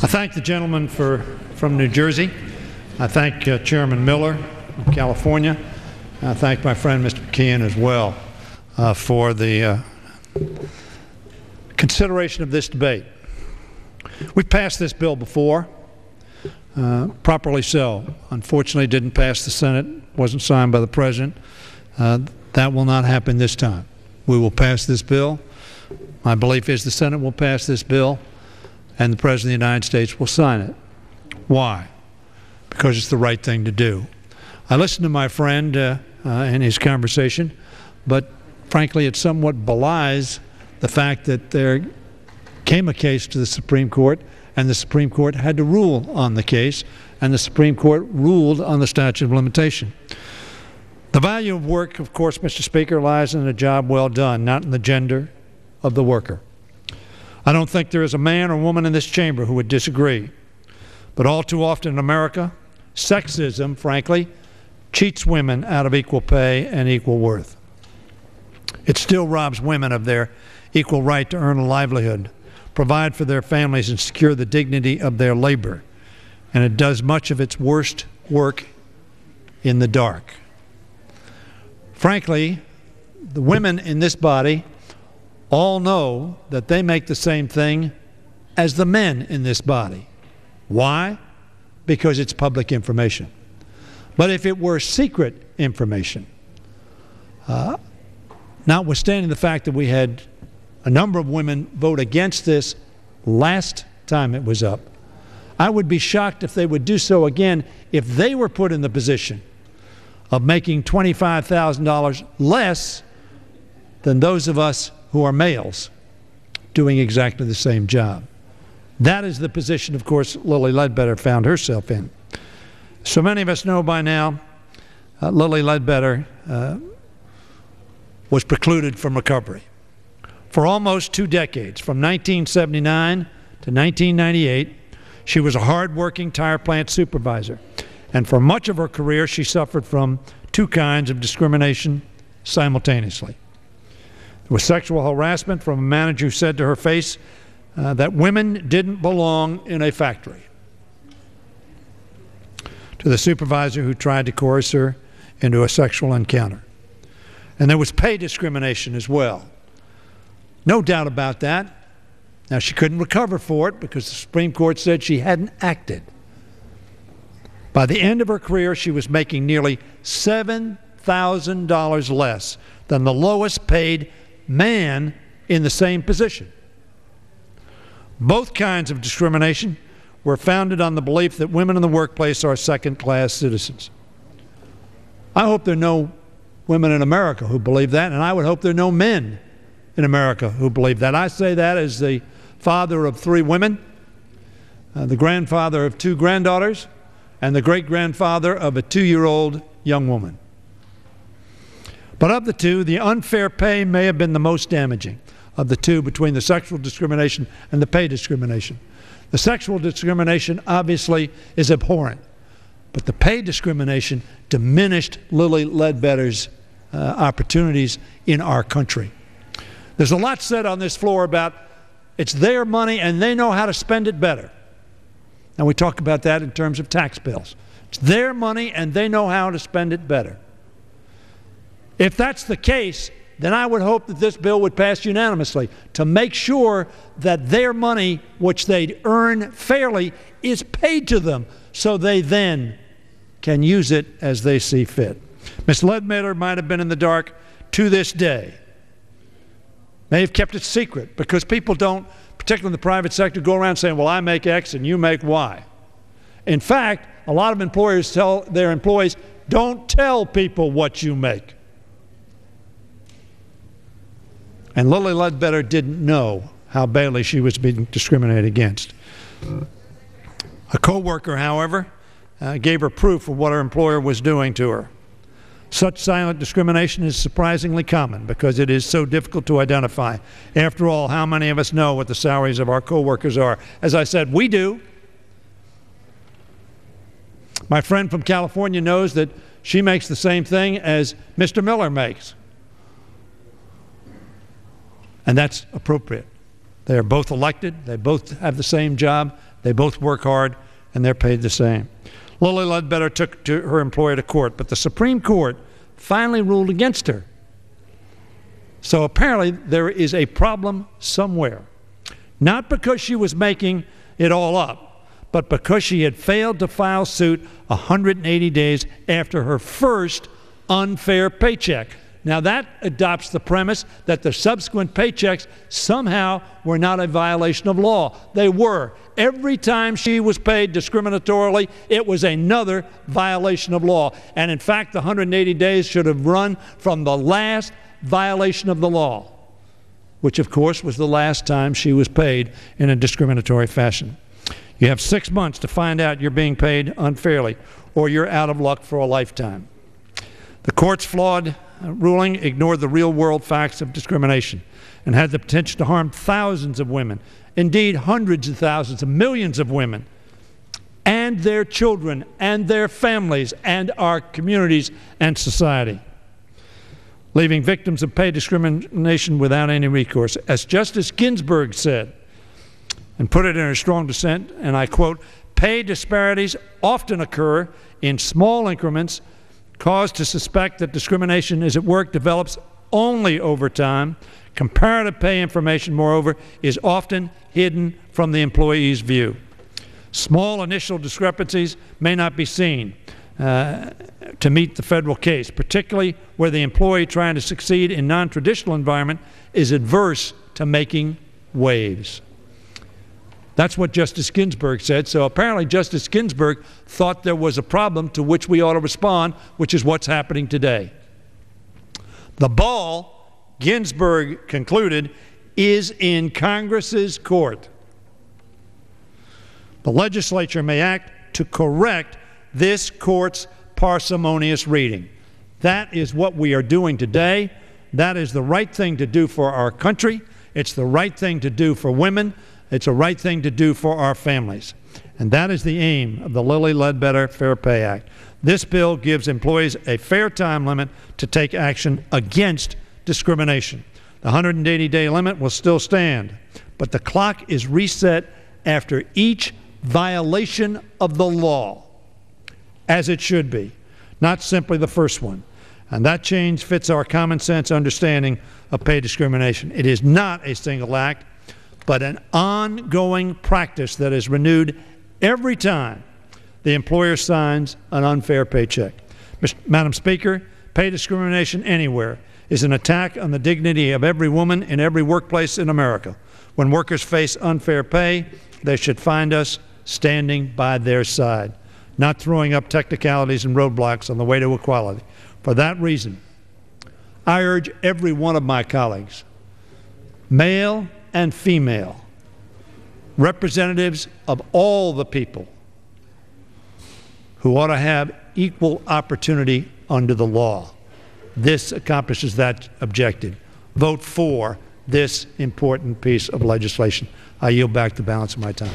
I thank the gentleman from New Jersey. I thank Chairman Miller from California. I thank my friend Mr. McKeon as well for the consideration of this debate. We've passed this bill before, properly so. Unfortunately, it didn't pass the Senate, wasn't signed by the President. That will not happen this time. We will pass this bill. My belief is the Senate will pass this bill and the President of the United States will sign it. Why? Because it's the right thing to do. I listened to my friend in his conversation, but frankly it somewhat belies the fact that there came a case to the Supreme Court and the Supreme Court had to rule on the case and the Supreme Court ruled on the statute of limitation. The value of work, of course, Mr. Speaker, lies in a job well done, not in the gender of the worker. I don't think there is a man or woman in this chamber who would disagree. But all too often in America, sexism, frankly, cheats women out of equal pay and equal worth. It still robs women of their equal right to earn a livelihood, provide for their families, and secure the dignity of their labor. And it does much of its worst work in the dark. Frankly, the women in this body all know that they make the same thing as the men in this body. Why? Because it's public information. But if it were secret information, notwithstanding the fact that we had a number of women vote against this last time it was up, I would be shocked if they would do so again if they were put in the position of making $25,000 less than those of us who are males doing exactly the same job. That is the position, of course, Lilly Ledbetter found herself in. So many of us know by now Lilly Ledbetter was precluded from recovery. For almost 2 decades, from 1979 to 1998, she was a hard-working tire plant supervisor. And for much of her career, she suffered from 2 kinds of discrimination simultaneously. There was sexual harassment from a manager who said to her face that women didn't belong in a factory, to the supervisor who tried to coerce her into a sexual encounter. And there was pay discrimination as well. No doubt about that. Now, she couldn't recover for it because the Supreme Court said she hadn't acted. By the end of her career, she was making nearly $7,000 less than the lowest paid man in the same position. Both kinds of discrimination were founded on the belief that women in the workplace are second-class citizens. I hope there are no women in America who believe that, and I would hope there are no men in America who believe that. I say that as the father of 3 women, the grandfather of 2 granddaughters, and the great-grandfather of a 2-year-old young woman. But of the 2, the unfair pay may have been the most damaging of the 2 between the sexual discrimination and the pay discrimination. The sexual discrimination obviously is abhorrent, but the pay discrimination diminished Lilly Ledbetter's opportunities in our country. There's a lot said on this floor about it's their money and they know how to spend it better. And we talk about that in terms of tax bills. It's their money and they know how to spend it better. If that's the case, then I would hope that this bill would pass unanimously to make sure that their money, which they earn fairly, is paid to them so they then can use it as they see fit. Ms. Ledbetter might have been in the dark to this day. May have kept it secret because people don't, particularly in the private sector, go around saying, well, I make X and you make Y. In fact, a lot of employers tell their employees, don't tell people what you make. And Lilly Ledbetter didn't know how badly she was being discriminated against. A co-worker, however, gave her proof of what her employer was doing to her. Such silent discrimination is surprisingly common because it is so difficult to identify. After all, how many of us know what the salaries of our co-workers are? As I said, we do. My friend from California knows that she makes the same thing as Mr. Miller makes. And that's appropriate. They are both elected. They both have the same job. They both work hard, and they're paid the same. Lilly Ledbetter took her employer to court, but the Supreme Court finally ruled against her. So apparently there is a problem somewhere. Not because she was making it all up, but because she had failed to file suit 180 days after her first unfair paycheck. Now that adopts the premise that the subsequent paychecks somehow were not a violation of law. They were. Every time she was paid discriminatorily, it was another violation of law. And in fact, the 180 days should have run from the last violation of the law, which of course was the last time she was paid in a discriminatory fashion. You have 6 months to find out you're being paid unfairly, or you're out of luck for a lifetime. The court's flawed ruling ignored the real-world facts of discrimination and had the potential to harm thousands of women, indeed hundreds of thousands of millions of women, and their children and their families and our communities and society, leaving victims of pay discrimination without any recourse. As Justice Ginsburg said, and put it in her strong dissent, and I quote, "Pay disparities often occur in small increments. Cause to suspect that discrimination is at work develops only over time. Comparative pay information, moreover, is often hidden from the employee's view. Small initial discrepancies may not be seen to meet the federal case, particularly where the employee trying to succeed in non-traditional environment is adverse to making waves." That's what Justice Ginsburg said. So apparently Justice Ginsburg thought there was a problem to which we ought to respond, which is what's happening today. The ball, Ginsburg concluded, is in Congress's court. The legislature may act to correct this court's parsimonious reading. That is what we are doing today. That is the right thing to do for our country. It's the right thing to do for women. It's a right thing to do for our families. And that is the aim of the Lilly Ledbetter Fair Pay Act. This bill gives employees a fair time limit to take action against discrimination. The 180-day limit will still stand, but the clock is reset after each violation of the law, as it should be, not simply the first one. And that change fits our common sense understanding of pay discrimination. It is not a single act, but an ongoing practice that is renewed every time the employer signs an unfair paycheck. Madam Speaker, pay discrimination anywhere is an attack on the dignity of every woman in every workplace in America. When workers face unfair pay, they should find us standing by their side, not throwing up technicalities and roadblocks on the way to equality. For that reason, I urge every one of my colleagues, male and female, representatives of all the people who ought to have equal opportunity under the law. This accomplishes that objective. Vote for this important piece of legislation. I yield back the balance of my time.